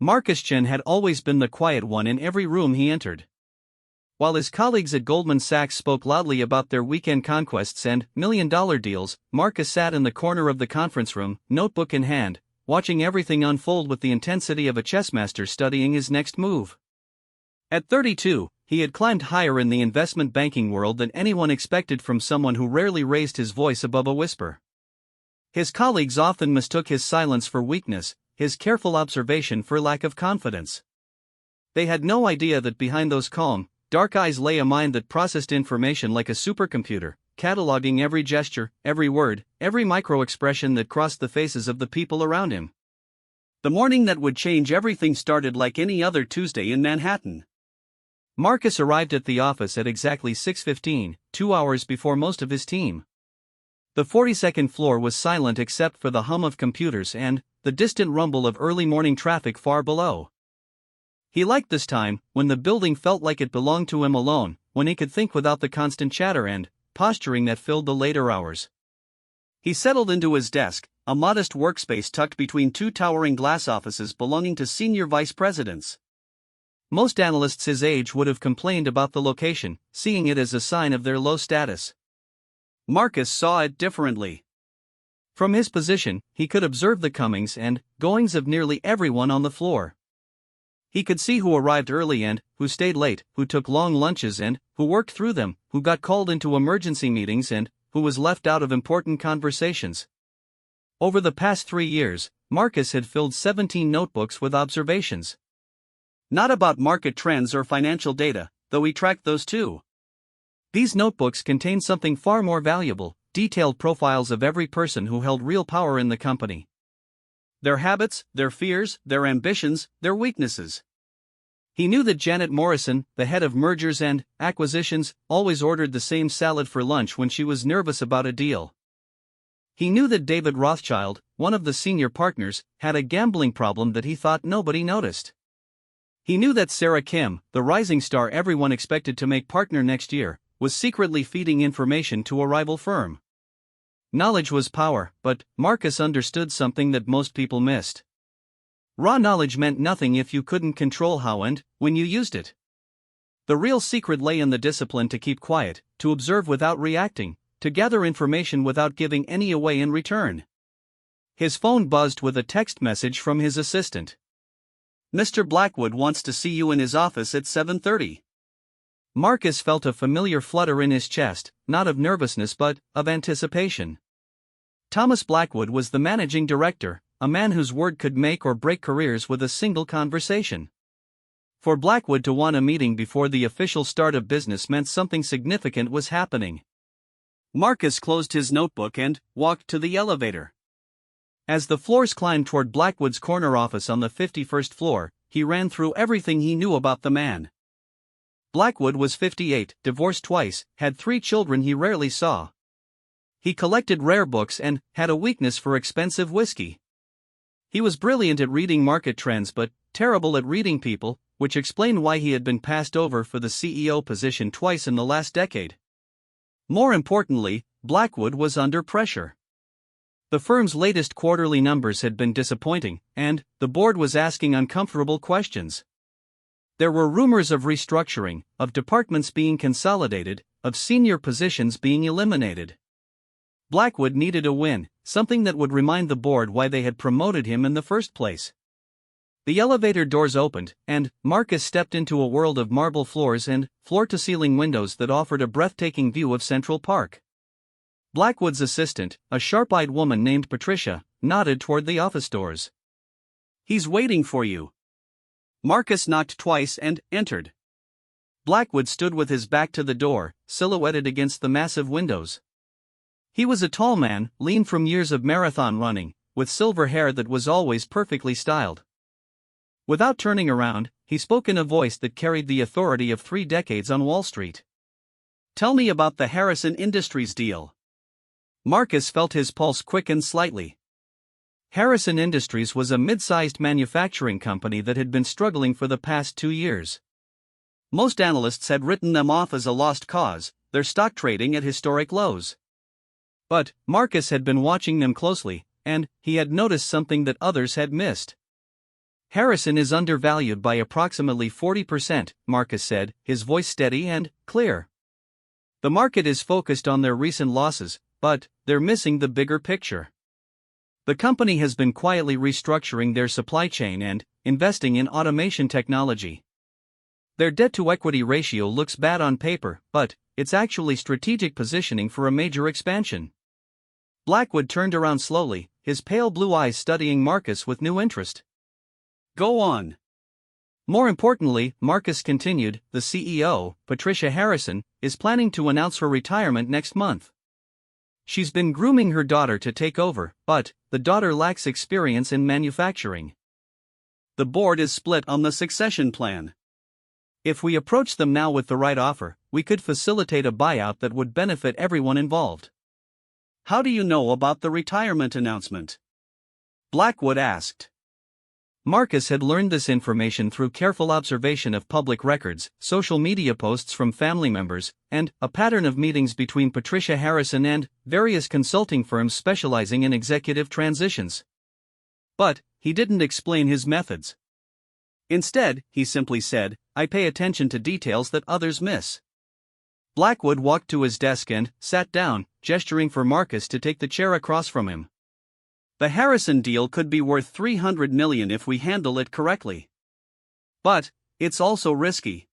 Marcus Chen had always been the quiet one in every room he entered. While his colleagues at Goldman Sachs spoke loudly about their weekend conquests and million-dollar deals, Marcus sat in the corner of the conference room, notebook in hand, watching everything unfold with the intensity of a chessmaster studying his next move. At 32, he had climbed higher in the investment banking world than anyone expected from someone who rarely raised his voice above a whisper. His colleagues often mistook his silence for weakness, his careful observation for lack of confidence. They had no idea that behind those calm, dark eyes lay a mind that processed information like a supercomputer, cataloging every gesture, every word, every micro-expression that crossed the faces of the people around him. The morning that would change everything started like any other Tuesday in Manhattan. Marcus arrived at the office at exactly 6:15, 2 hours before most of his team. The 42nd floor was silent except for the hum of computers and the distant rumble of early morning traffic far below. He liked this time, when the building felt like it belonged to him alone, when he could think without the constant chatter and posturing that filled the later hours. He settled into his desk, a modest workspace tucked between two towering glass offices belonging to senior vice presidents. Most analysts his age would have complained about the location, seeing it as a sign of their low status. Marcus saw it differently. From his position, he could observe the comings and goings of nearly everyone on the floor. He could see who arrived early and who stayed late, who took long lunches and who worked through them, who got called into emergency meetings and who was left out of important conversations. Over the past 3 years, Marcus had filled 17 notebooks with observations. Not about market trends or financial data, though he tracked those too. These notebooks contained something far more valuable: detailed profiles of every person who held real power in the company. Their habits, their fears, their ambitions, their weaknesses. He knew that Janet Morrison, the head of mergers and acquisitions, always ordered the same salad for lunch when she was nervous about a deal. He knew that David Rothschild, one of the senior partners, had a gambling problem that he thought nobody noticed. He knew that Sarah Kim, the rising star everyone expected to make partner next year, was secretly feeding information to a rival firm. Knowledge was power, but Marcus understood something that most people missed. Raw knowledge meant nothing if you couldn't control how and when you used it. The real secret lay in the discipline to keep quiet, to observe without reacting, to gather information without giving any away in return. His phone buzzed with a text message from his assistant. "Mr. Blackwood wants to see you in his office at 7:30. Marcus felt a familiar flutter in his chest, not of nervousness but of anticipation. Thomas Blackwood was the managing director, a man whose word could make or break careers with a single conversation. For Blackwood to want a meeting before the official start of business meant something significant was happening. Marcus closed his notebook and walked to the elevator. As the floors climbed toward Blackwood's corner office on the 51st floor, he ran through everything he knew about the man. Blackwood was 58, divorced twice, had 3 children he rarely saw. He collected rare books and had a weakness for expensive whiskey. He was brilliant at reading market trends but terrible at reading people, which explained why he had been passed over for the CEO position twice in the last decade. More importantly, Blackwood was under pressure. The firm's latest quarterly numbers had been disappointing, and the board was asking uncomfortable questions. There were rumors of restructuring, of departments being consolidated, of senior positions being eliminated. Blackwood needed a win, something that would remind the board why they had promoted him in the first place. The elevator doors opened, and Marcus stepped into a world of marble floors and floor-to-ceiling windows that offered a breathtaking view of Central Park. Blackwood's assistant, a sharp-eyed woman named Patricia, nodded toward the office doors. "He's waiting for you." Marcus knocked twice and entered. Blackwood stood with his back to the door, silhouetted against the massive windows. He was a tall man, lean from years of marathon running, with silver hair that was always perfectly styled. Without turning around, he spoke in a voice that carried the authority of 3 decades on Wall Street. "Tell me about the Harrison Industries deal." Marcus felt his pulse quicken slightly. Harrison Industries was a mid-sized manufacturing company that had been struggling for the past 2 years. Most analysts had written them off as a lost cause, their stock trading at historic lows. But Marcus had been watching them closely, and he had noticed something that others had missed. Harrison is undervalued by approximately 40%, Marcus said, his voice steady and clear. The market is focused on their recent losses, but they're missing the bigger picture. The company has been quietly restructuring their supply chain and investing in automation technology. Their debt-to-equity ratio looks bad on paper, but it's actually strategic positioning for a major expansion. Blackwood turned around slowly, his pale blue eyes studying Marcus with new interest. Go on. More importantly, Marcus continued, the CEO, Patricia Harrison, is planning to announce her retirement next month. She's been grooming her daughter to take over, but the daughter lacks experience in manufacturing. The board is split on the succession plan. If we approach them now with the right offer, we could facilitate a buyout that would benefit everyone involved. How do you know about the retirement announcement? Blackwood asked. Marcus had learned this information through careful observation of public records, social media posts from family members, and a pattern of meetings between Patricia Harrison and various consulting firms specializing in executive transitions. But he didn't explain his methods. Instead, he simply said, I pay attention to details that others miss. Blackwood walked to his desk and sat down, gesturing for Marcus to take the chair across from him. The Harrison deal could be worth $300 million if we handle it correctly. But it's also risky.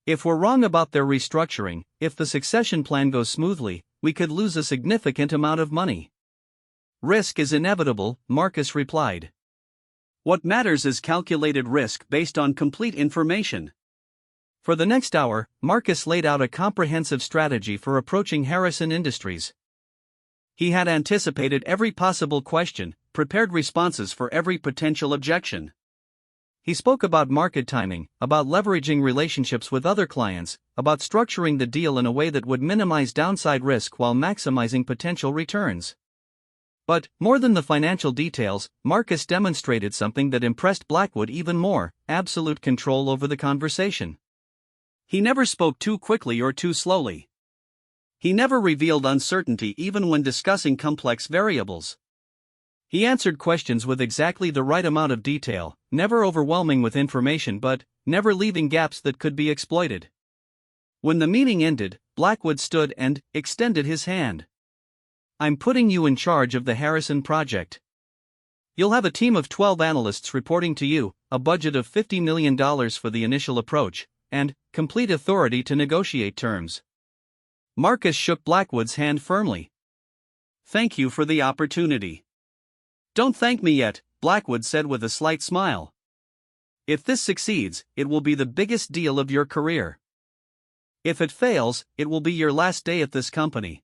If we're wrong about their restructuring, if the succession plan goes smoothly, we could lose a significant amount of money. Risk is inevitable, Marcus replied. What matters is calculated risk based on complete information. For the next hour, Marcus laid out a comprehensive strategy for approaching Harrison Industries. He had anticipated every possible question, prepared responses for every potential objection. He spoke about market timing, about leveraging relationships with other clients, about structuring the deal in a way that would minimize downside risk while maximizing potential returns. But, more than the financial details, Marcus demonstrated something that impressed Blackwood even more: absolute control over the conversation. He never spoke too quickly or too slowly. He never revealed uncertainty even when discussing complex variables. He answered questions with exactly the right amount of detail, never overwhelming with information but never leaving gaps that could be exploited. When the meeting ended, Blackwood stood and extended his hand. I'm putting you in charge of the Harrison project. You'll have a team of 12 analysts reporting to you, a budget of $50 million for the initial approach, and complete authority to negotiate terms. Marcus shook Blackwood's hand firmly. Thank you for the opportunity. Don't thank me yet, Blackwood said with a slight smile. If this succeeds, it will be the biggest deal of your career. If it fails, it will be your last day at this company.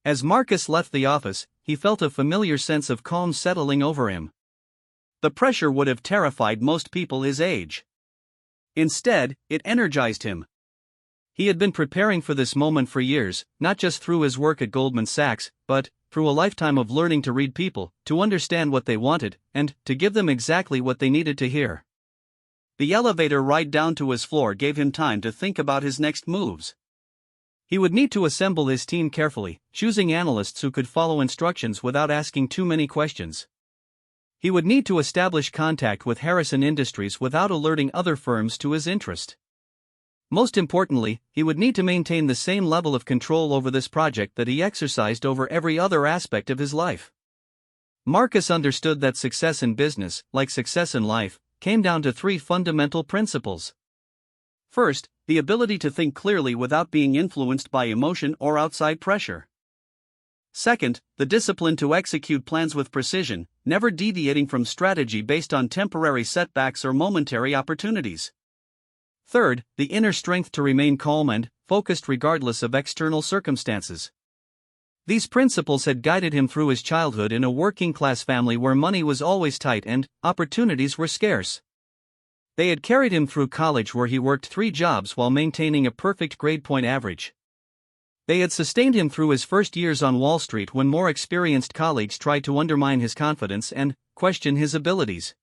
As Marcus left the office, he felt a familiar sense of calm settling over him. The pressure would have terrified most people his age. Instead, it energized him. He had been preparing for this moment for years, not just through his work at Goldman Sachs, but through a lifetime of learning to read people, to understand what they wanted, and to give them exactly what they needed to hear. The elevator ride down to his floor gave him time to think about his next moves. He would need to assemble his team carefully, choosing analysts who could follow instructions without asking too many questions. He would need to establish contact with Harrison Industries without alerting other firms to his interest. Most importantly, he would need to maintain the same level of control over this project that he exercised over every other aspect of his life. Marcus understood that success in business, like success in life, came down to three fundamental principles. First, the ability to think clearly without being influenced by emotion or outside pressure. Second, the discipline to execute plans with precision, never deviating from strategy based on temporary setbacks or momentary opportunities. Third, the inner strength to remain calm and focused regardless of external circumstances. These principles had guided him through his childhood in a working-class family where money was always tight and opportunities were scarce. They had carried him through college where he worked 3 jobs while maintaining a perfect grade point average. They had sustained him through his first years on Wall Street when more experienced colleagues tried to undermine his confidence and question his abilities.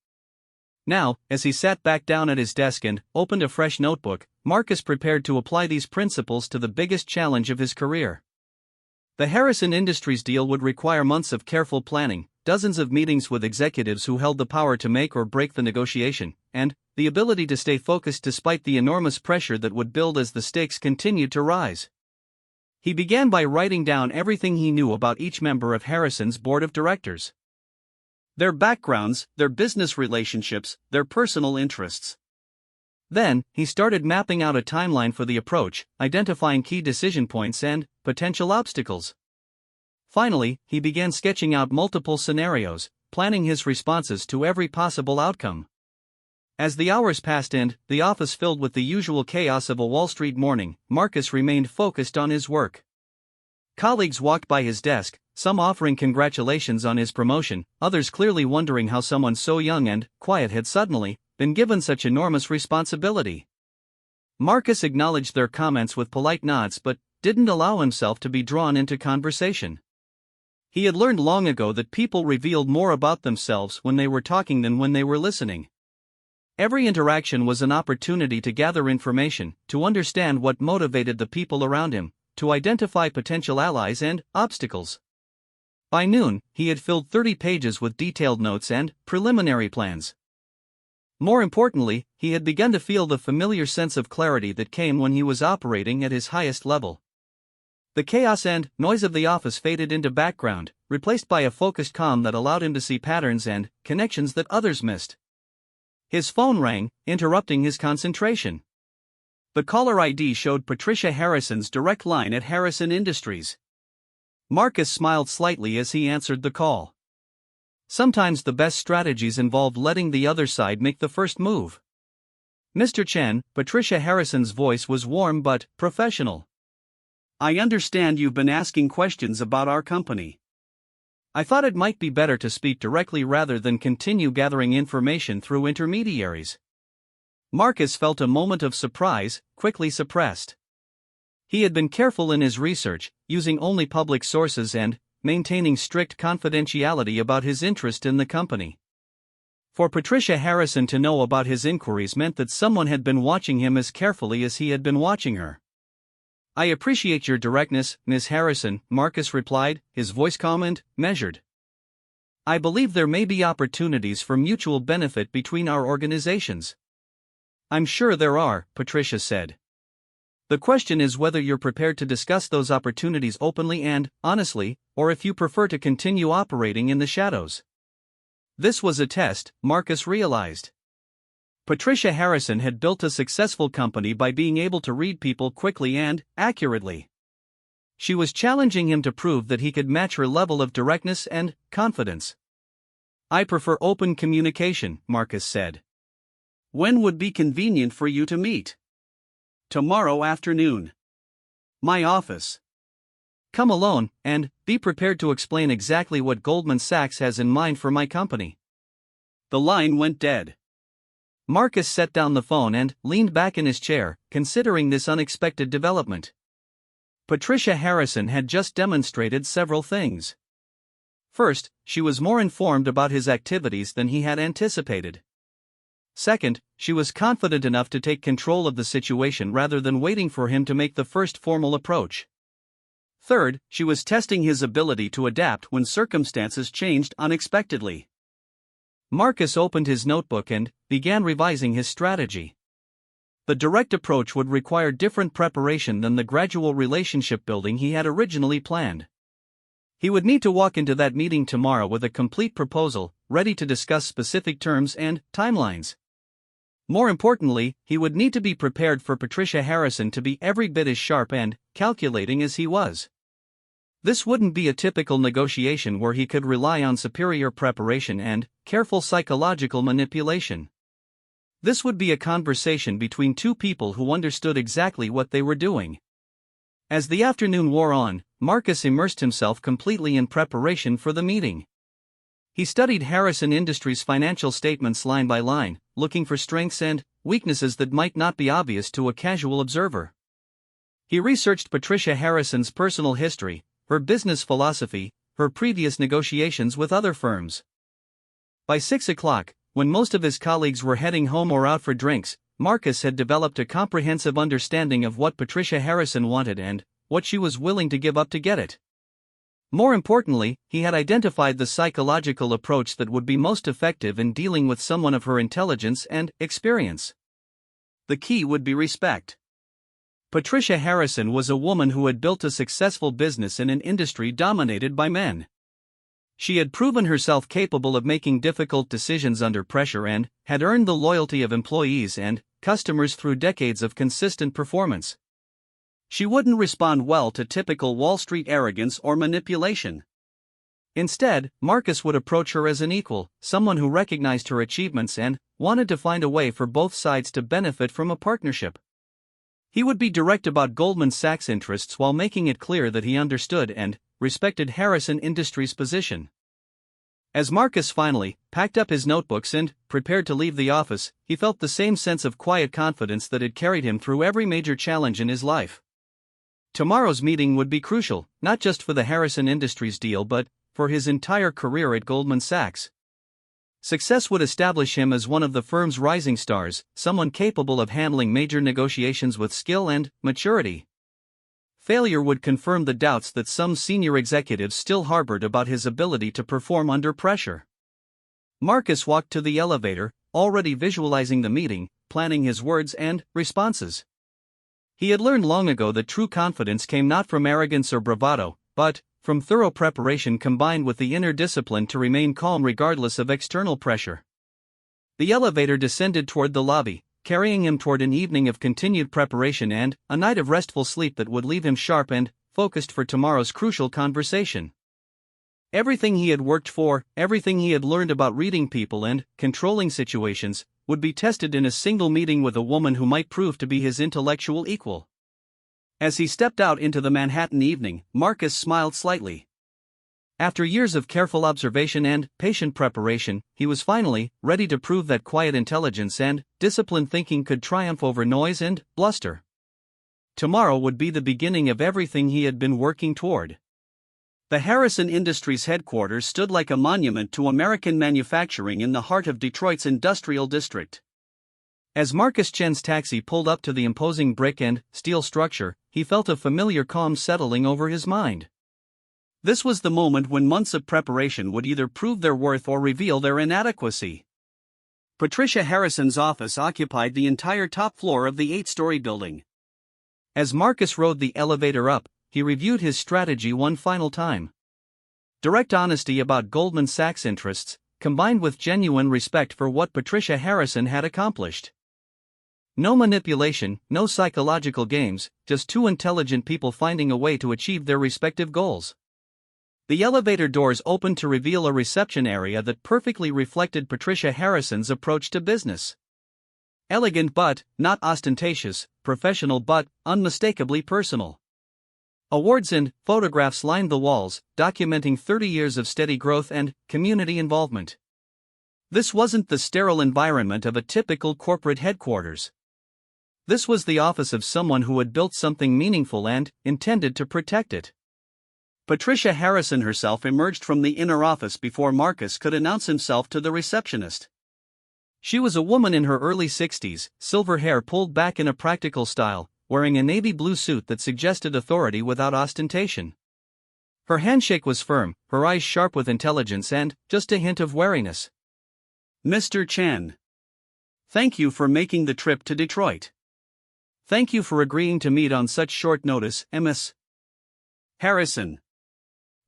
Now, as he sat back down at his desk and opened a fresh notebook, Marcus prepared to apply these principles to the biggest challenge of his career. The Harrison Industries deal would require months of careful planning, dozens of meetings with executives who held the power to make or break the negotiation, and the ability to stay focused despite the enormous pressure that would build as the stakes continued to rise. He began by writing down everything he knew about each member of Harrison's board of directors. Their backgrounds, their business relationships, their personal interests. Then, he started mapping out a timeline for the approach, identifying key decision points and potential obstacles. Finally, he began sketching out multiple scenarios, planning his responses to every possible outcome. As the hours passed and the office filled with the usual chaos of a Wall Street morning, Marcus remained focused on his work. Colleagues walked by his desk, some offering congratulations on his promotion, others clearly wondering how someone so young and quiet had suddenly been given such enormous responsibility. Marcus acknowledged their comments with polite nods but didn't allow himself to be drawn into conversation. He had learned long ago that people revealed more about themselves when they were talking than when they were listening. Every interaction was an opportunity to gather information, to understand what motivated the people around him, to identify potential allies and obstacles. By noon, he had filled 30 pages with detailed notes and preliminary plans. More importantly, he had begun to feel the familiar sense of clarity that came when he was operating at his highest level. The chaos and noise of the office faded into background, replaced by a focused calm that allowed him to see patterns and connections that others missed. His phone rang, interrupting his concentration. The caller ID showed Patricia Harrison's direct line at Harrison Industries. Marcus smiled slightly as he answered the call. Sometimes the best strategies involve letting the other side make the first move. Mr. Chen, Patricia Harrison's voice was warm but professional. I understand you've been asking questions about our company. I thought it might be better to speak directly rather than continue gathering information through intermediaries. Marcus felt a moment of surprise, quickly suppressed. He had been careful in his research, using only public sources and maintaining strict confidentiality about his interest in the company. For Patricia Harrison to know about his inquiries meant that someone had been watching him as carefully as he had been watching her. I appreciate your directness, Ms. Harrison, Marcus replied, his voice calm and measured. I believe there may be opportunities for mutual benefit between our organizations. I'm sure there are, Patricia said. The question is whether you're prepared to discuss those opportunities openly and honestly, or if you prefer to continue operating in the shadows. This was a test, Marcus realized. Patricia Harrison had built a successful company by being able to read people quickly and accurately. She was challenging him to prove that he could match her level of directness and confidence. I prefer open communication, Marcus said. When would be convenient for you to meet? Tomorrow afternoon. My office. Come alone, and be prepared to explain exactly what Goldman Sachs has in mind for my company. The line went dead. Marcus set down the phone and leaned back in his chair, considering this unexpected development. Patricia Harrison had just demonstrated several things. First, she was more informed about his activities than he had anticipated. Second, she was confident enough to take control of the situation rather than waiting for him to make the first formal approach. Third, she was testing his ability to adapt when circumstances changed unexpectedly. Marcus opened his notebook and began revising his strategy. The direct approach would require different preparation than the gradual relationship building he had originally planned. He would need to walk into that meeting tomorrow with a complete proposal, ready to discuss specific terms and timelines. More importantly, he would need to be prepared for Patricia Harrison to be every bit as sharp and calculating as he was. This wouldn't be a typical negotiation where he could rely on superior preparation and careful psychological manipulation. This would be a conversation between two people who understood exactly what they were doing. As the afternoon wore on, Marcus immersed himself completely in preparation for the meeting. He studied Harrison Industries' financial statements line by line, looking for strengths and weaknesses that might not be obvious to a casual observer. He researched Patricia Harrison's personal history, her business philosophy, her previous negotiations with other firms. By 6 o'clock, when most of his colleagues were heading home or out for drinks, Marcus had developed a comprehensive understanding of what Patricia Harrison wanted and what she was willing to give up to get it. More importantly, he had identified the psychological approach that would be most effective in dealing with someone of her intelligence and experience. The key would be respect. Patricia Harrison was a woman who had built a successful business in an industry dominated by men. She had proven herself capable of making difficult decisions under pressure and had earned the loyalty of employees and customers through decades of consistent performance. She wouldn't respond well to typical Wall Street arrogance or manipulation. Instead, Marcus would approach her as an equal, someone who recognized her achievements and wanted to find a way for both sides to benefit from a partnership. He would be direct about Goldman Sachs' interests while making it clear that he understood and respected Harrison Industries' position. As Marcus finally packed up his notebooks and prepared to leave the office, he felt the same sense of quiet confidence that had carried him through every major challenge in his life. Tomorrow's meeting would be crucial, not just for the Harrison Industries deal but for his entire career at Goldman Sachs. Success would establish him as one of the firm's rising stars, someone capable of handling major negotiations with skill and maturity. Failure would confirm the doubts that some senior executives still harbored about his ability to perform under pressure. Marcus walked to the elevator, already visualizing the meeting, planning his words and responses. He had learned long ago that true confidence came not from arrogance or bravado, but from thorough preparation combined with the inner discipline to remain calm regardless of external pressure. The elevator descended toward the lobby, carrying him toward an evening of continued preparation and a night of restful sleep that would leave him sharp and focused for tomorrow's crucial conversation. Everything he had worked for, everything he had learned about reading people and controlling situations, would be tested in a single meeting with a woman who might prove to be his intellectual equal. As he stepped out into the Manhattan evening, Marcus smiled slightly. After years of careful observation and patient preparation, he was finally ready to prove that quiet intelligence and disciplined thinking could triumph over noise and bluster. Tomorrow would be the beginning of everything he had been working toward. The Harrison Industries headquarters stood like a monument to American manufacturing in the heart of Detroit's industrial district. As Marcus Chen's taxi pulled up to the imposing brick and steel structure, he felt a familiar calm settling over his mind. This was the moment when months of preparation would either prove their worth or reveal their inadequacy. Patricia Harrison's office occupied the entire top floor of the 8-story building. As Marcus rode the elevator up, he reviewed his strategy one final time. Direct honesty about Goldman Sachs' interests, combined with genuine respect for what Patricia Harrison had accomplished. No manipulation, no psychological games, just two intelligent people finding a way to achieve their respective goals. The elevator doors opened to reveal a reception area that perfectly reflected Patricia Harrison's approach to business. Elegant but not ostentatious, professional but unmistakably personal. Awards and photographs lined the walls, documenting 30 years of steady growth and community involvement. This wasn't the sterile environment of a typical corporate headquarters. This was the office of someone who had built something meaningful and intended to protect it. Patricia Harrison herself emerged from the inner office before Marcus could announce himself to the receptionist. She was a woman in her early 60s, silver hair pulled back in a practical style, wearing a navy blue suit that suggested authority without ostentation. Her handshake was firm, her eyes sharp with intelligence and just a hint of wariness. "Mr. Chen. Thank you for making the trip to Detroit. Thank you for agreeing to meet on such short notice, Ms. Harrison."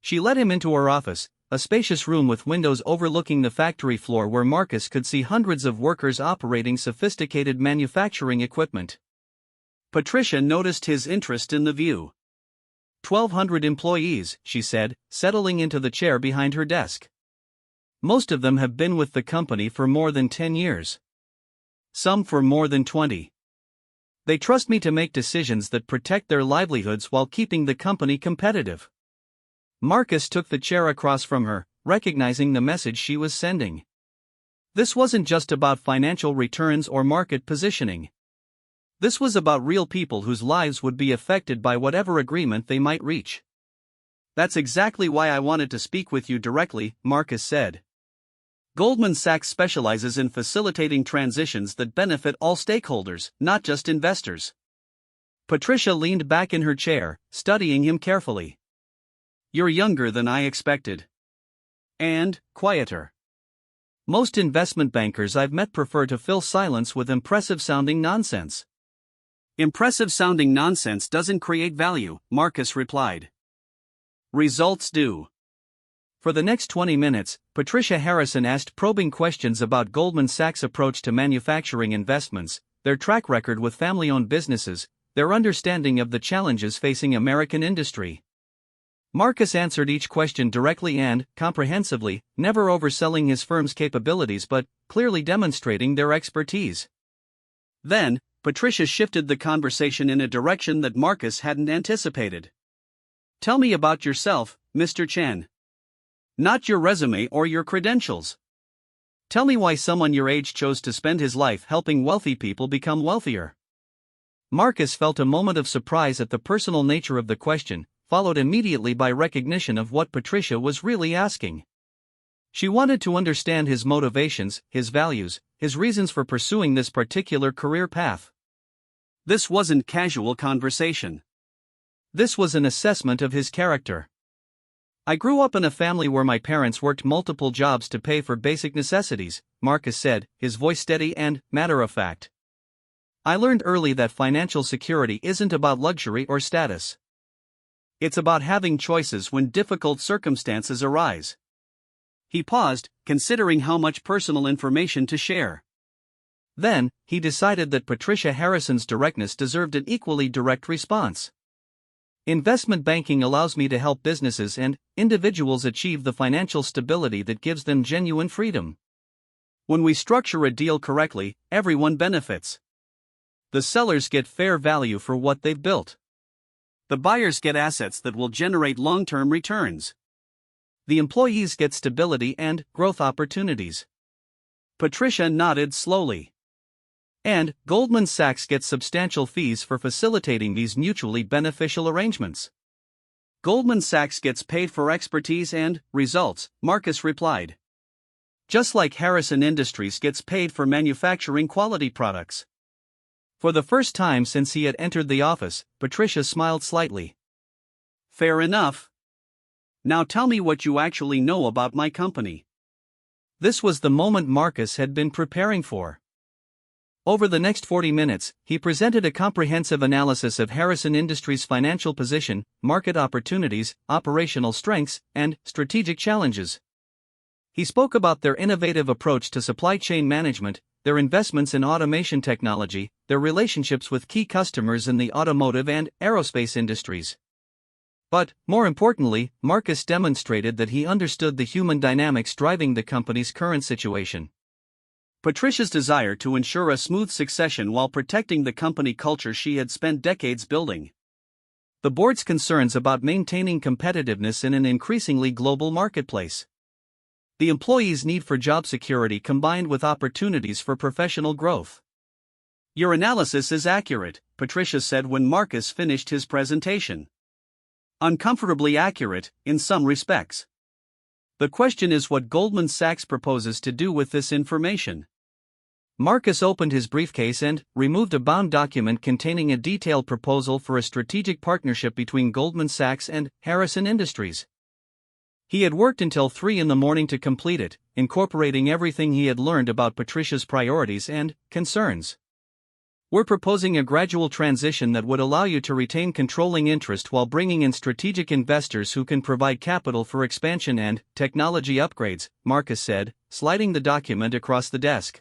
She led him into her office, a spacious room with windows overlooking the factory floor where Marcus could see hundreds of workers operating sophisticated manufacturing equipment. Patricia noticed his interest in the view. 1,200 employees, she said, settling into the chair behind her desk. Most of them have been with the company for more than 10 years. Some for more than 20. They trust me to make decisions that protect their livelihoods while keeping the company competitive. Marcus took the chair across from her, recognizing the message she was sending. This wasn't just about financial returns or market positioning. This was about real people whose lives would be affected by whatever agreement they might reach. "That's exactly why I wanted to speak with you directly," Marcus said. "Goldman Sachs specializes in facilitating transitions that benefit all stakeholders, not just investors." Patricia leaned back in her chair, studying him carefully. You're younger than I expected. And quieter. Most investment bankers I've met prefer to fill silence with impressive-sounding nonsense. Impressive-sounding nonsense doesn't create value, Marcus replied. Results do. For the next 20 minutes, Patricia Harrison asked probing questions about Goldman Sachs' approach to manufacturing investments, their track record with family-owned businesses, their understanding of the challenges facing American industry. Marcus answered each question directly and comprehensively, never overselling his firm's capabilities but clearly demonstrating their expertise. Then, Patricia shifted the conversation in a direction that Marcus hadn't anticipated. Tell me about yourself, Mr. Chen. Not your resume or your credentials. Tell me why someone your age chose to spend his life helping wealthy people become wealthier. Marcus felt a moment of surprise at the personal nature of the question, followed immediately by recognition of what Patricia was really asking. She wanted to understand his motivations, his values, his reasons for pursuing this particular career path. This wasn't casual conversation. This was an assessment of his character. I grew up in a family where my parents worked multiple jobs to pay for basic necessities, Marcus said, his voice steady and matter-of-fact. I learned early that financial security isn't about luxury or status. It's about having choices when difficult circumstances arise. He paused, considering how much personal information to share. Then, he decided that Patricia Harrison's directness deserved an equally direct response. Investment banking allows me to help businesses and individuals achieve the financial stability that gives them genuine freedom. When we structure a deal correctly, everyone benefits. The sellers get fair value for what they've built. The buyers get assets that will generate long-term returns. The employees get stability and growth opportunities. Patricia nodded slowly. And Goldman Sachs gets substantial fees for facilitating these mutually beneficial arrangements. Goldman Sachs gets paid for expertise and results, Marcus replied. Just like Harrison Industries gets paid for manufacturing quality products. For the first time since he had entered the office, Patricia smiled slightly. Fair enough. Now tell me what you actually know about my company. This was the moment Marcus had been preparing for. Over the next 40 minutes, he presented a comprehensive analysis of Harrison Industries' financial position, market opportunities, operational strengths, and strategic challenges. He spoke about their innovative approach to supply chain management, their investments in automation technology, their relationships with key customers in the automotive and aerospace industries. But, more importantly, Marcus demonstrated that he understood the human dynamics driving the company's current situation. Patricia's desire to ensure a smooth succession while protecting the company culture she had spent decades building. The board's concerns about maintaining competitiveness in an increasingly global marketplace. The employees' need for job security combined with opportunities for professional growth. Your analysis is accurate, Patricia said when Marcus finished his presentation. Uncomfortably accurate, in some respects. The question is what Goldman Sachs proposes to do with this information. Marcus opened his briefcase and removed a bound document containing a detailed proposal for a strategic partnership between Goldman Sachs and Harrison Industries. He had worked until 3 a.m. to complete it, incorporating everything he had learned about Patricia's priorities and concerns. We're proposing a gradual transition that would allow you to retain controlling interest while bringing in strategic investors who can provide capital for expansion and technology upgrades, Marcus said, sliding the document across the desk.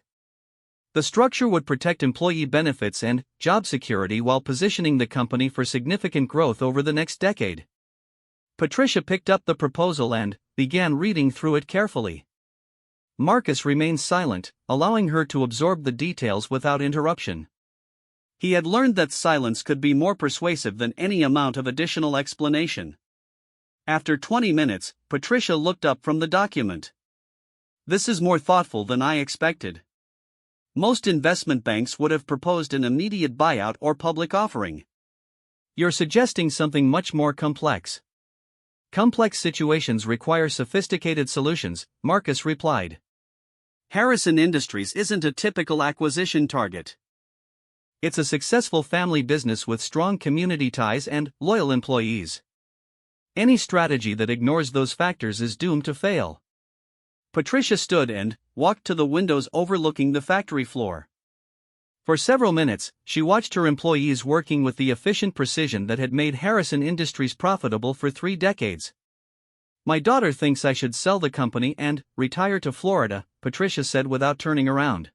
The structure would protect employee benefits and job security while positioning the company for significant growth over the next decade. Patricia picked up the proposal and began reading through it carefully. Marcus remained silent, allowing her to absorb the details without interruption. He had learned that silence could be more persuasive than any amount of additional explanation. After 20 minutes, Patricia looked up from the document. This is more thoughtful than I expected. Most investment banks would have proposed an immediate buyout or public offering. You're suggesting something much more complex. Complex situations require sophisticated solutions, Marcus replied. Harrison Industries isn't a typical acquisition target. It's a successful family business with strong community ties and loyal employees. Any strategy that ignores those factors is doomed to fail. Patricia stood and walked to the windows overlooking the factory floor. For several minutes, she watched her employees working with the efficient precision that had made Harrison Industries profitable for 3 decades. "My daughter thinks I should sell the company and retire to Florida," Patricia said without turning around.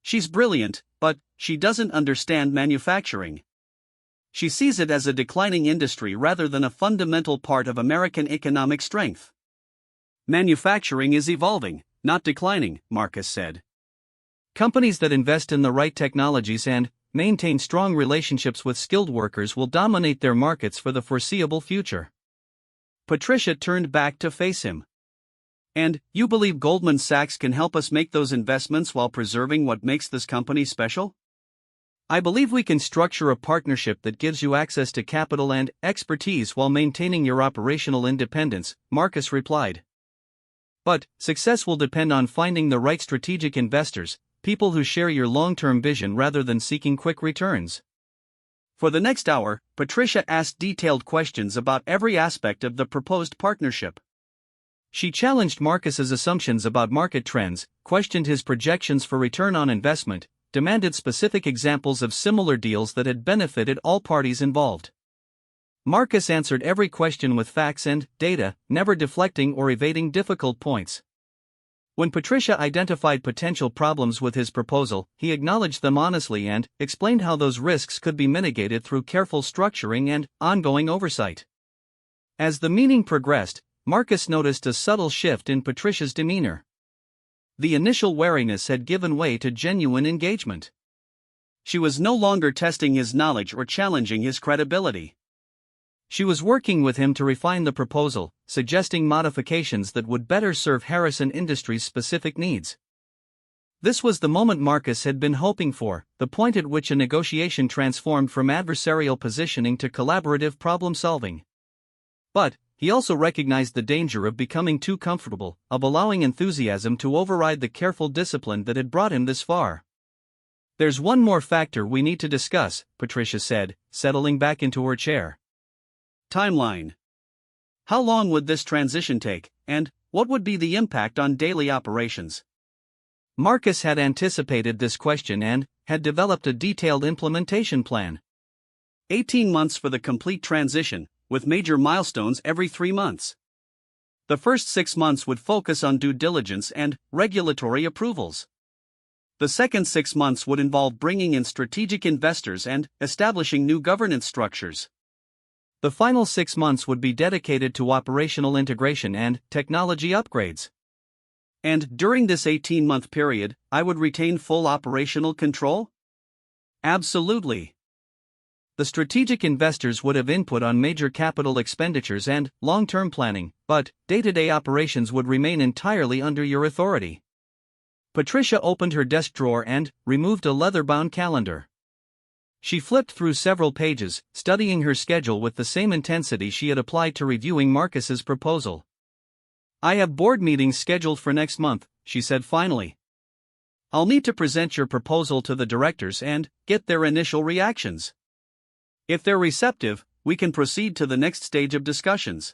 "She's brilliant, but she doesn't understand manufacturing. She sees it as a declining industry rather than a fundamental part of American economic strength." "Manufacturing is evolving, not declining," Marcus said. "Companies that invest in the right technologies and maintain strong relationships with skilled workers will dominate their markets for the foreseeable future." Patricia turned back to face him. "And you believe Goldman Sachs can help us make those investments while preserving what makes this company special?" "I believe we can structure a partnership that gives you access to capital and expertise while maintaining your operational independence," Marcus replied. "But success will depend on finding the right strategic investors, people who share your long-term vision rather than seeking quick returns." For the next hour, Patricia asked detailed questions about every aspect of the proposed partnership. She challenged Marcus's assumptions about market trends, questioned his projections for return on investment, demanded specific examples of similar deals that had benefited all parties involved. Marcus answered every question with facts and data, never deflecting or evading difficult points. When Patricia identified potential problems with his proposal, he acknowledged them honestly and explained how those risks could be mitigated through careful structuring and ongoing oversight. As the meeting progressed, Marcus noticed a subtle shift in Patricia's demeanor. The initial wariness had given way to genuine engagement. She was no longer testing his knowledge or challenging his credibility. She was working with him to refine the proposal, suggesting modifications that would better serve Harrison Industries' specific needs. This was the moment Marcus had been hoping for, the point at which a negotiation transformed from adversarial positioning to collaborative problem-solving. But he also recognized the danger of becoming too comfortable, of allowing enthusiasm to override the careful discipline that had brought him this far. "There's one more factor we need to discuss," Patricia said, settling back into her chair. "Timeline. How long would this transition take, and what would be the impact on daily operations?" Marcus had anticipated this question and had developed a detailed implementation plan. 18 months for the complete transition, with major milestones every 3 months. The first 6 months would focus on due diligence and regulatory approvals. The second 6 months would involve bringing in strategic investors and establishing new governance structures. The final 6 months would be dedicated to operational integration and technology upgrades. "And during this 18-month period, I would retain full operational control?" "Absolutely. The strategic investors would have input on major capital expenditures and long-term planning, but day-to-day operations would remain entirely under your authority." Patricia opened her desk drawer and removed a leather-bound calendar. She flipped through several pages, studying her schedule with the same intensity she had applied to reviewing Marcus's proposal. "I have board meetings scheduled for next month," she said finally. "I'll need to present your proposal to the directors and get their initial reactions. If they're receptive, we can proceed to the next stage of discussions."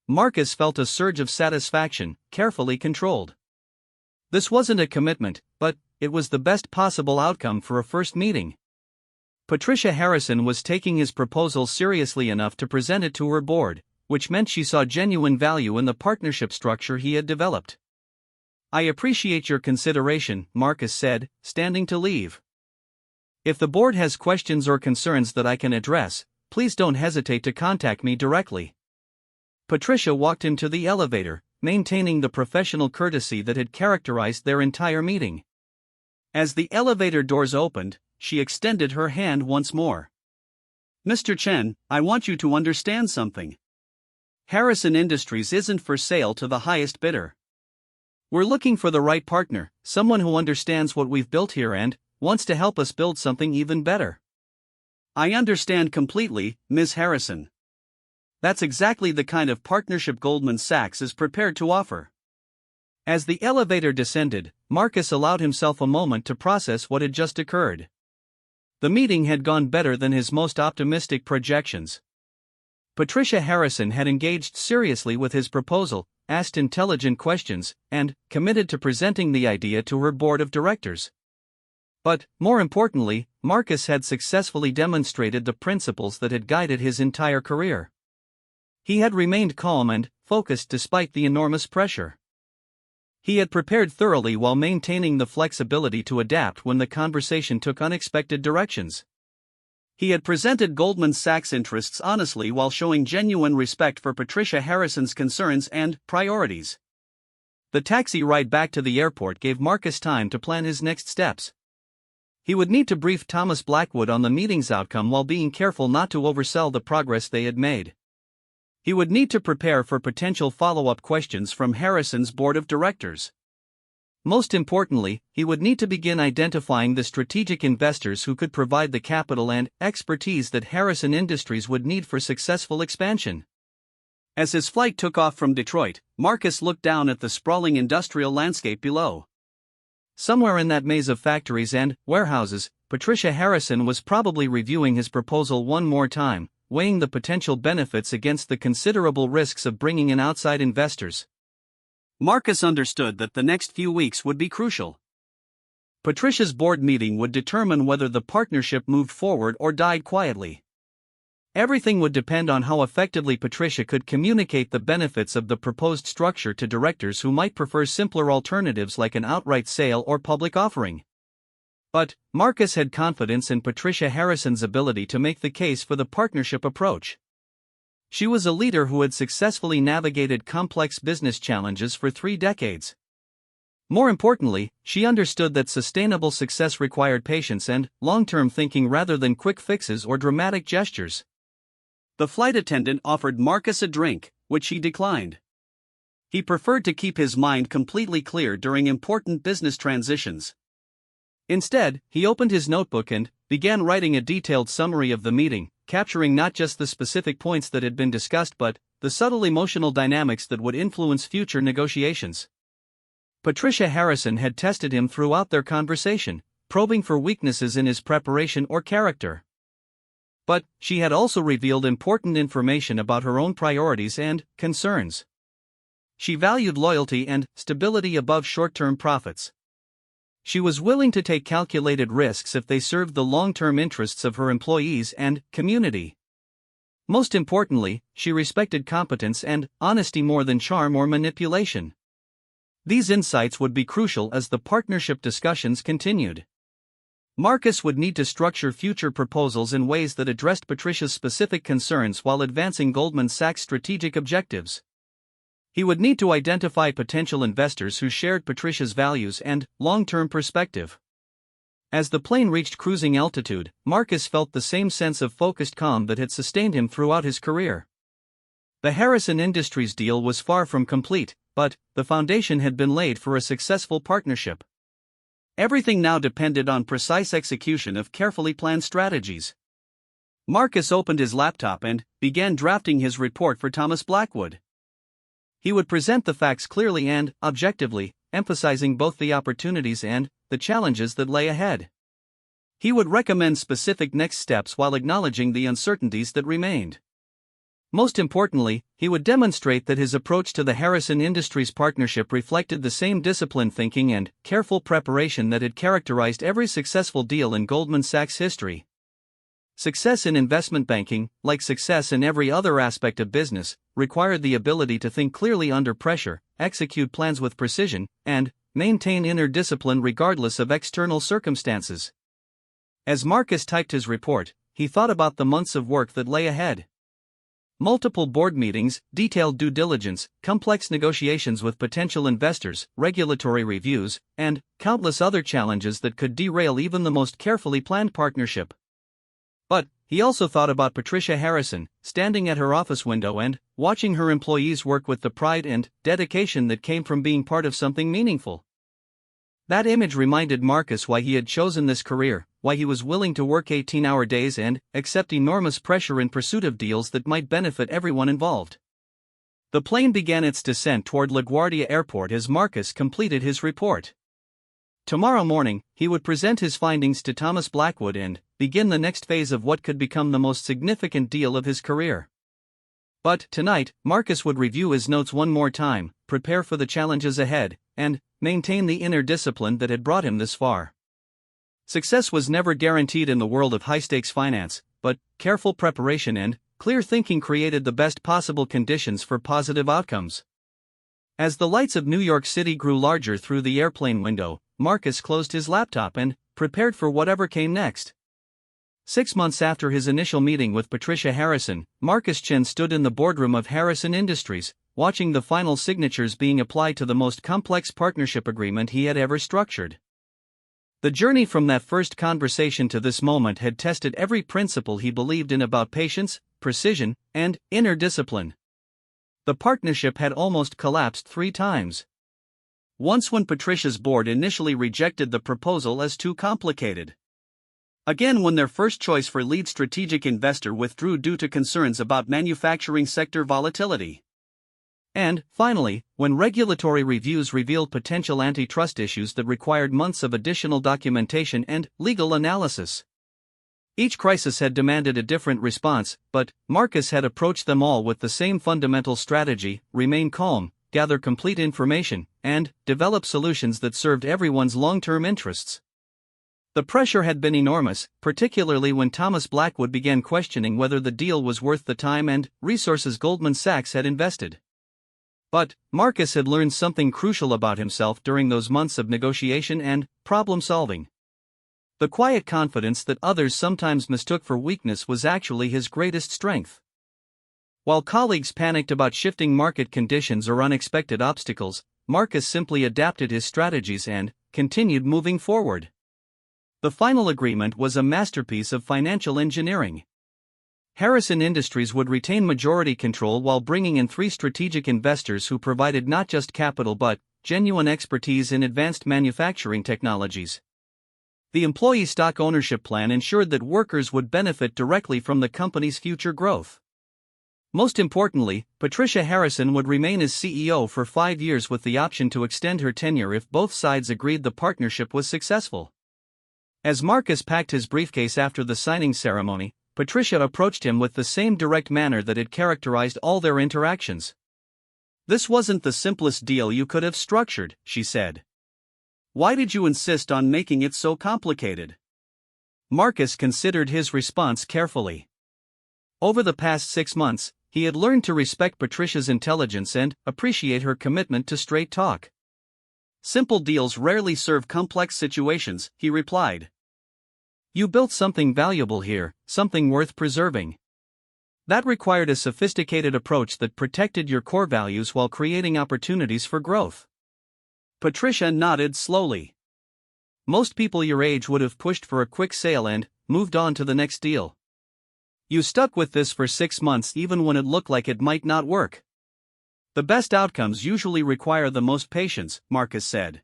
Marcus felt a surge of satisfaction, carefully controlled. This wasn't a commitment, but it was the best possible outcome for a first meeting. Patricia Harrison was taking his proposal seriously enough to present it to her board, which meant she saw genuine value in the partnership structure he had developed. "I appreciate your consideration," Marcus said, standing to leave. "If the board has questions or concerns that I can address, please don't hesitate to contact me directly." Patricia walked him to the elevator, maintaining the professional courtesy that had characterized their entire meeting. As the elevator doors opened, she extended her hand once more. "Mr. Chen, I want you to understand something. Harrison Industries isn't for sale to the highest bidder. We're looking for the right partner, someone who understands what we've built here and wants to help us build something even better." "I understand completely, Ms. Harrison. That's exactly the kind of partnership Goldman Sachs is prepared to offer." As the elevator descended, Marcus allowed himself a moment to process what had just occurred. The meeting had gone better than his most optimistic projections. Patricia Harrison had engaged seriously with his proposal, asked intelligent questions, and committed to presenting the idea to her board of directors. But, more importantly, Marcus had successfully demonstrated the principles that had guided his entire career. He had remained calm and focused despite the enormous pressure. He had prepared thoroughly while maintaining the flexibility to adapt when the conversation took unexpected directions. He had presented Goldman Sachs' interests honestly while showing genuine respect for Patricia Harrison's concerns and priorities. The taxi ride back to the airport gave Marcus time to plan his next steps. He would need to brief Thomas Blackwood on the meeting's outcome while being careful not to oversell the progress they had made. He would need to prepare for potential follow-up questions from Harrison's board of directors. Most importantly, he would need to begin identifying the strategic investors who could provide the capital and expertise that Harrison Industries would need for successful expansion. As his flight took off from Detroit, Marcus looked down at the sprawling industrial landscape below. Somewhere in that maze of factories and warehouses, Patricia Harrison was probably reviewing his proposal one more time, weighing the potential benefits against the considerable risks of bringing in outside investors. Marcus understood that the next few weeks would be crucial. Patricia's board meeting would determine whether the partnership moved forward or died quietly. Everything would depend on how effectively Patricia could communicate the benefits of the proposed structure to directors who might prefer simpler alternatives like an outright sale or public offering. But Marcus had confidence in Patricia Harrison's ability to make the case for the partnership approach. She was a leader who had successfully navigated complex business challenges for 3 decades. More importantly, she understood that sustainable success required patience and long-term thinking rather than quick fixes or dramatic gestures. The flight attendant offered Marcus a drink, which he declined. He preferred to keep his mind completely clear during important business transitions. Instead, he opened his notebook and began writing a detailed summary of the meeting, capturing not just the specific points that had been discussed but the subtle emotional dynamics that would influence future negotiations. Patricia Harrison had tested him throughout their conversation, probing for weaknesses in his preparation or character. But she had also revealed important information about her own priorities and concerns. She valued loyalty and stability above short-term profits. She was willing to take calculated risks if they served the long-term interests of her employees and community. Most importantly, she respected competence and honesty more than charm or manipulation. These insights would be crucial as the partnership discussions continued. Marcus would need to structure future proposals in ways that addressed Patricia's specific concerns while advancing Goldman Sachs' strategic objectives. He would need to identify potential investors who shared Patricia's values and long-term perspective. As the plane reached cruising altitude, Marcus felt the same sense of focused calm that had sustained him throughout his career. The Harrison Industries deal was far from complete, but the foundation had been laid for a successful partnership. Everything now depended on precise execution of carefully planned strategies. Marcus opened his laptop and began drafting his report for Thomas Blackwood. He would present the facts clearly and objectively, emphasizing both the opportunities and the challenges that lay ahead. He would recommend specific next steps while acknowledging the uncertainties that remained. Most importantly, he would demonstrate that his approach to the Harrison Industries partnership reflected the same disciplined thinking and careful preparation that had characterized every successful deal in Goldman Sachs' history. Success in investment banking, like success in every other aspect of business, required the ability to think clearly under pressure, execute plans with precision, and maintain inner discipline regardless of external circumstances. As Marcus typed his report, he thought about the months of work that lay ahead. Multiple board meetings, detailed due diligence, complex negotiations with potential investors, regulatory reviews, and countless other challenges that could derail even the most carefully planned partnership. But he also thought about Patricia Harrison, standing at her office window and watching her employees work with the pride and dedication that came from being part of something meaningful. That image reminded Marcus why he had chosen this career, why he was willing to work 18-hour days and accept enormous pressure in pursuit of deals that might benefit everyone involved. The plane began its descent toward LaGuardia Airport as Marcus completed his report. Tomorrow morning, he would present his findings to Thomas Blackwood and begin the next phase of what could become the most significant deal of his career. But tonight, Marcus would review his notes one more time, prepare for the challenges ahead, and maintain the inner discipline that had brought him this far. Success was never guaranteed in the world of high-stakes finance, but careful preparation and clear thinking created the best possible conditions for positive outcomes. As the lights of New York City grew larger through the airplane window, Marcus closed his laptop and prepared for whatever came next. 6 months after his initial meeting with Patricia Harrison, Marcus Chen stood in the boardroom of Harrison Industries, watching the final signatures being applied to the most complex partnership agreement he had ever structured. The journey from that first conversation to this moment had tested every principle he believed in about patience, precision, and inner discipline. The partnership had almost collapsed 3 times. Once when Patricia's board initially rejected the proposal as too complicated. Again when their first choice for lead strategic investor withdrew due to concerns about manufacturing sector volatility. And, finally, when regulatory reviews revealed potential antitrust issues that required months of additional documentation and legal analysis. Each crisis had demanded a different response, but Marcus had approached them all with the same fundamental strategy: remain calm, gather complete information, and develop solutions that served everyone's long-term interests. The pressure had been enormous, particularly when Thomas Blackwood began questioning whether the deal was worth the time and resources Goldman Sachs had invested. But Marcus had learned something crucial about himself during those months of negotiation and problem-solving. The quiet confidence that others sometimes mistook for weakness was actually his greatest strength. While colleagues panicked about shifting market conditions or unexpected obstacles, Marcus simply adapted his strategies and continued moving forward. The final agreement was a masterpiece of financial engineering. Harrison Industries would retain majority control while bringing in 3 strategic investors who provided not just capital but genuine expertise in advanced manufacturing technologies. The employee stock ownership plan ensured that workers would benefit directly from the company's future growth. Most importantly, Patricia Harrison would remain as CEO for 5 years with the option to extend her tenure if both sides agreed the partnership was successful. As Marcus packed his briefcase after the signing ceremony, Patricia approached him with the same direct manner that had characterized all their interactions. "This wasn't the simplest deal you could have structured," she said. "Why did you insist on making it so complicated?" Marcus considered his response carefully. Over the past 6 months, he had learned to respect Patricia's intelligence and appreciate her commitment to straight talk. "Simple deals rarely serve complex situations," he replied. "You built something valuable here, something worth preserving. That required a sophisticated approach that protected your core values while creating opportunities for growth." Patricia nodded slowly. "Most people your age would have pushed for a quick sale and moved on to the next deal. You stuck with this for 6 months even when it looked like it might not work. The best outcomes usually require the most patience," Marcus said.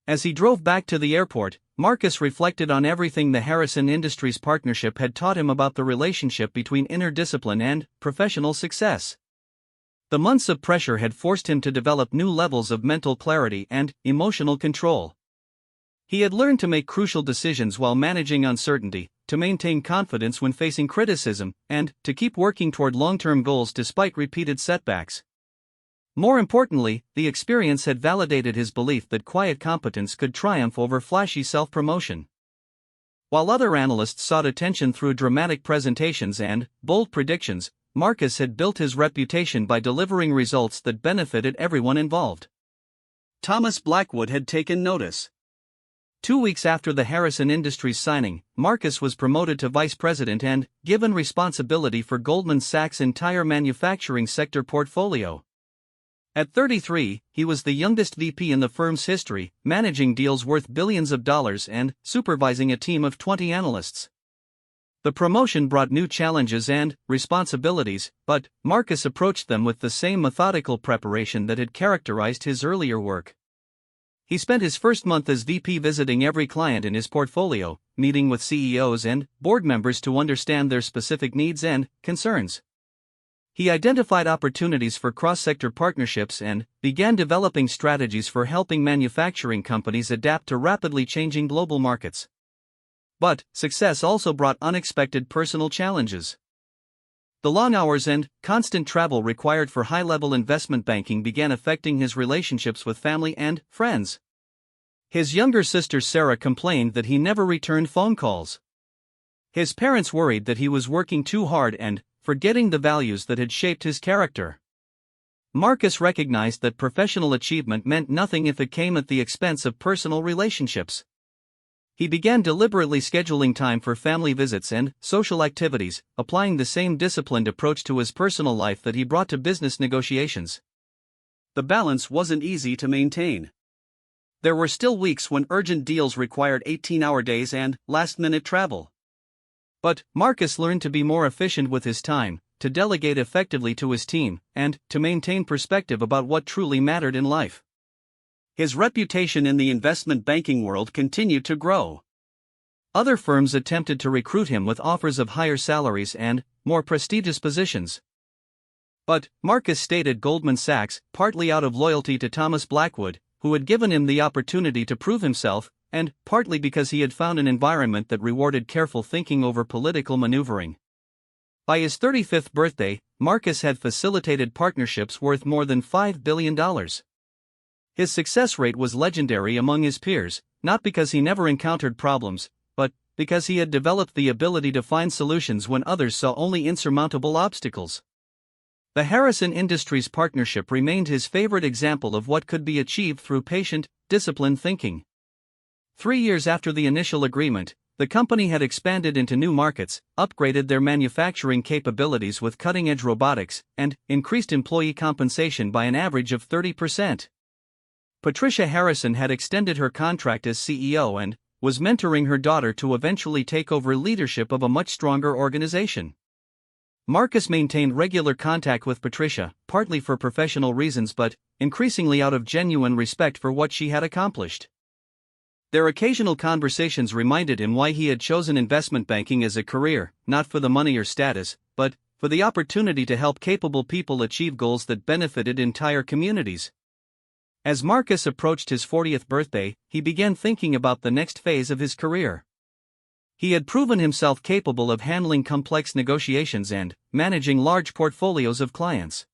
As he drove back to the airport, Marcus reflected on everything the Harrison Industries partnership had taught him about the relationship between inner discipline and professional success. The months of pressure had forced him to develop new levels of mental clarity and emotional control. He had learned to make crucial decisions while managing uncertainty, to maintain confidence when facing criticism, and to keep working toward long-term goals despite repeated setbacks. More importantly, the experience had validated his belief that quiet competence could triumph over flashy self-promotion. While other analysts sought attention through dramatic presentations and bold predictions, Marcus had built his reputation by delivering results that benefited everyone involved. Thomas Blackwood had taken notice. 2 weeks after the Harrison Industries signing, Marcus was promoted to vice president and given responsibility for Goldman Sachs' entire manufacturing sector portfolio. At 33, he was the youngest VP in the firm's history, managing deals worth billions of dollars and supervising a team of 20 analysts. The promotion brought new challenges and responsibilities, but Marcus approached them with the same methodical preparation that had characterized his earlier work. He spent his first month as VP visiting every client in his portfolio, meeting with CEOs and board members to understand their specific needs and concerns. He identified opportunities for cross-sector partnerships and began developing strategies for helping manufacturing companies adapt to rapidly changing global markets. But success also brought unexpected personal challenges. the long hours and constant travel required for high-level investment banking began affecting his relationships with family and friends. His younger sister Sarah complained that he never returned phone calls. His parents worried that he was working too hard and forgetting the values that had shaped his character. Marcus recognized that professional achievement meant nothing if it came at the expense of personal relationships. He began deliberately scheduling time for family visits and social activities, applying the same disciplined approach to his personal life that he brought to business negotiations. The balance wasn't easy to maintain. There were still weeks when urgent deals required 18-hour days and last-minute travel. But Marcus learned to be more efficient with his time, to delegate effectively to his team, and to maintain perspective about what truly mattered in life. His reputation in the investment banking world continued to grow. Other firms attempted to recruit him with offers of higher salaries and more prestigious positions. But Marcus stayed at Goldman Sachs, partly out of loyalty to Thomas Blackwood, who had given him the opportunity to prove himself, and partly because he had found an environment that rewarded careful thinking over political maneuvering. By his 35th birthday, Marcus had facilitated partnerships worth more than $5 billion. His success rate was legendary among his peers, not because he never encountered problems, but because he had developed the ability to find solutions when others saw only insurmountable obstacles. The Harrison Industries partnership remained his favorite example of what could be achieved through patient, disciplined thinking. 3 years after the initial agreement, the company had expanded into new markets, upgraded their manufacturing capabilities with cutting-edge robotics, and increased employee compensation by an average of 30%. Patricia Harrison had extended her contract as CEO and was mentoring her daughter to eventually take over leadership of a much stronger organization. Marcus maintained regular contact with Patricia, partly for professional reasons but increasingly out of genuine respect for what she had accomplished. Their occasional conversations reminded him why he had chosen investment banking as a career, not for the money or status, but for the opportunity to help capable people achieve goals that benefited entire communities. As Marcus approached his 40th birthday, he began thinking about the next phase of his career. He had proven himself capable of handling complex negotiations and managing large portfolios of clients.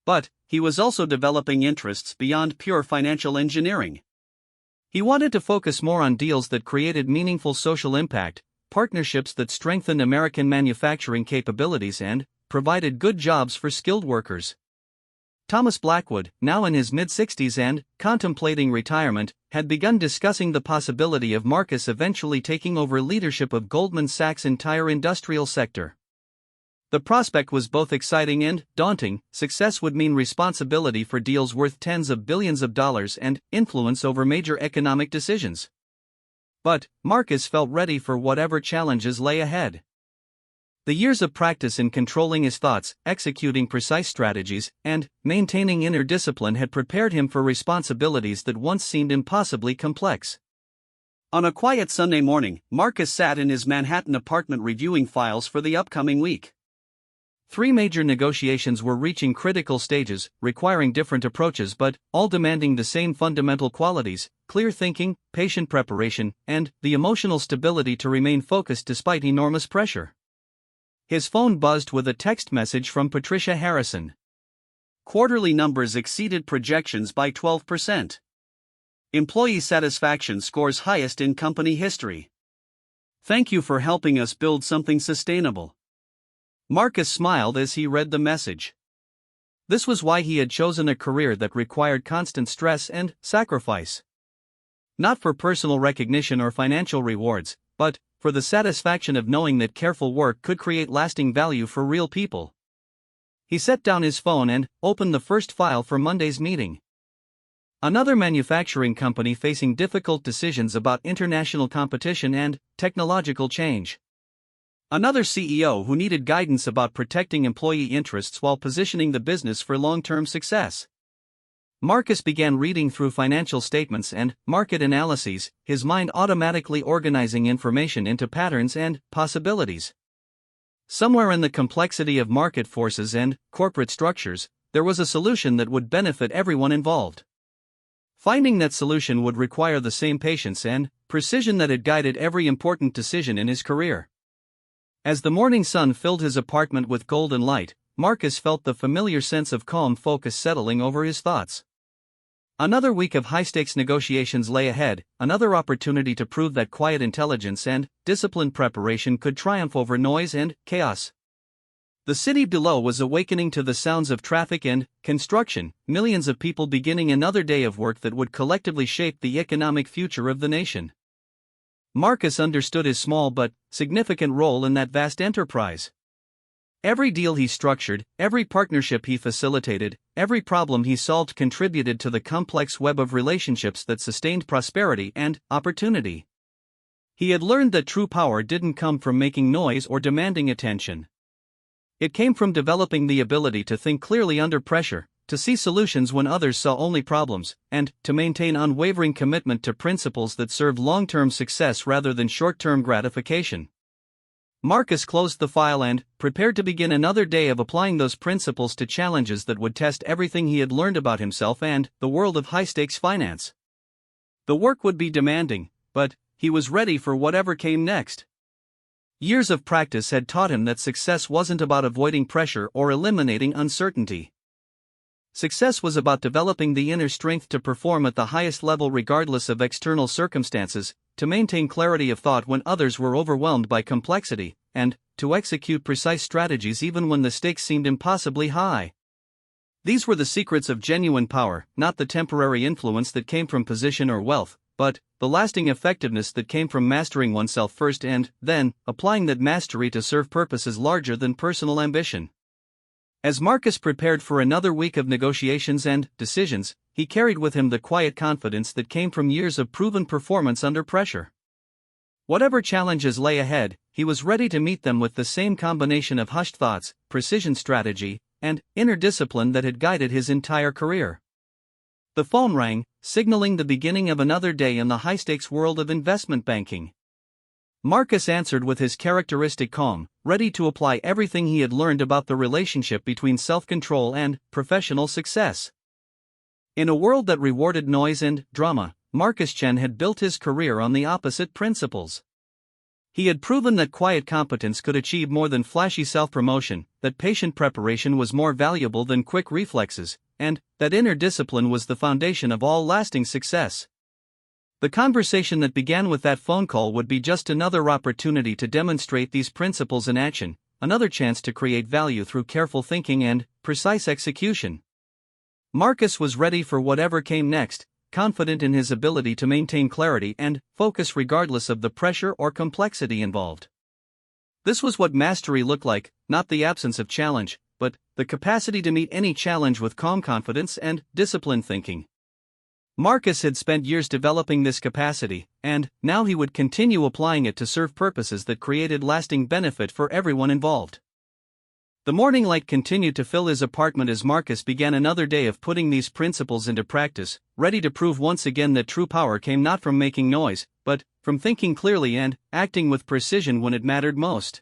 But he was also developing interests beyond pure financial engineering. He wanted to focus more on deals that created meaningful social impact, partnerships that strengthened American manufacturing capabilities and provided good jobs for skilled workers. Thomas Blackwood, now in his mid-60s and contemplating retirement, had begun discussing the possibility of Marcus eventually taking over leadership of Goldman Sachs' entire industrial sector. The prospect was both exciting and daunting. Success would mean responsibility for deals worth tens of billions of dollars and influence over major economic decisions. But Marcus felt ready for whatever challenges lay ahead. The years of practice in controlling his thoughts, executing precise strategies, and maintaining inner discipline had prepared him for responsibilities that once seemed impossibly complex. On a quiet Sunday morning, Marcus sat in his Manhattan apartment reviewing files for the upcoming week. 3 major negotiations were reaching critical stages, requiring different approaches but all demanding the same fundamental qualities: clear thinking, patient preparation, and the emotional stability to remain focused despite enormous pressure. His phone buzzed with a text message from Patricia Harrison. Quarterly numbers exceeded projections by 12%. Employee satisfaction scores highest in company history. Thank you for helping us build something sustainable. Marcus smiled as he read the message. This was why he had chosen a career that required constant stress and sacrifice. Not for personal recognition or financial rewards, but for the satisfaction of knowing that careful work could create lasting value for real people. He set down his phone and opened the first file for Monday's meeting. Another manufacturing company facing difficult decisions about international competition and technological change. Another CEO who needed guidance about protecting employee interests while positioning the business for long-term success. Marcus began reading through financial statements and market analyses, his mind automatically organizing information into patterns and possibilities. Somewhere in the complexity of market forces and corporate structures, there was a solution that would benefit everyone involved. Finding that solution would require the same patience and precision that had guided every important decision in his career. As the morning sun filled his apartment with golden light, Marcus felt the familiar sense of calm focus settling over his thoughts. Another week of high-stakes negotiations lay ahead, another opportunity to prove that quiet intelligence and disciplined preparation could triumph over noise and chaos. The city below was awakening to the sounds of traffic and construction, millions of people beginning another day of work that would collectively shape the economic future of the nation. Marcus understood his small but significant role in that vast enterprise. Every deal he structured, every partnership he facilitated, every problem he solved contributed to the complex web of relationships that sustained prosperity and opportunity. He had learned that true power didn't come from making noise or demanding attention. It came from developing the ability to think clearly under pressure, to see solutions when others saw only problems, and to maintain unwavering commitment to principles that served long-term success rather than short-term gratification. Marcus closed the file and prepared to begin another day of applying those principles to challenges that would test everything he had learned about himself and the world of high-stakes finance. The work would be demanding, but he was ready for whatever came next. Years of practice had taught him that success wasn't about avoiding pressure or eliminating uncertainty. Success was about developing the inner strength to perform at the highest level regardless of external circumstances, to maintain clarity of thought when others were overwhelmed by complexity, and to execute precise strategies even when the stakes seemed impossibly high. These were the secrets of genuine power, not the temporary influence that came from position or wealth, but the lasting effectiveness that came from mastering oneself first and, then, applying that mastery to serve purposes larger than personal ambition. As Marcus prepared for another week of negotiations and decisions, he carried with him the quiet confidence that came from years of proven performance under pressure. Whatever challenges lay ahead, he was ready to meet them with the same combination of hushed thoughts, precision strategy, and inner discipline that had guided his entire career. The phone rang, signaling the beginning of another day in the high-stakes world of investment banking. Marcus answered with his characteristic calm, ready to apply everything he had learned about the relationship between self-control and professional success. In a world that rewarded noise and drama, Marcus Chen had built his career on the opposite principles. He had proven that quiet competence could achieve more than flashy self-promotion, that patient preparation was more valuable than quick reflexes, and that inner discipline was the foundation of all lasting success. The conversation that began with that phone call would be just another opportunity to demonstrate these principles in action, another chance to create value through careful thinking and precise execution. Marcus was ready for whatever came next, confident in his ability to maintain clarity and focus regardless of the pressure or complexity involved. This was what mastery looked like, not the absence of challenge, but the capacity to meet any challenge with calm confidence and disciplined thinking. Marcus had spent years developing this capacity, and now he would continue applying it to serve purposes that created lasting benefit for everyone involved. The morning light continued to fill his apartment as Marcus began another day of putting these principles into practice, ready to prove once again that true power came not from making noise, but from thinking clearly and acting with precision when it mattered most.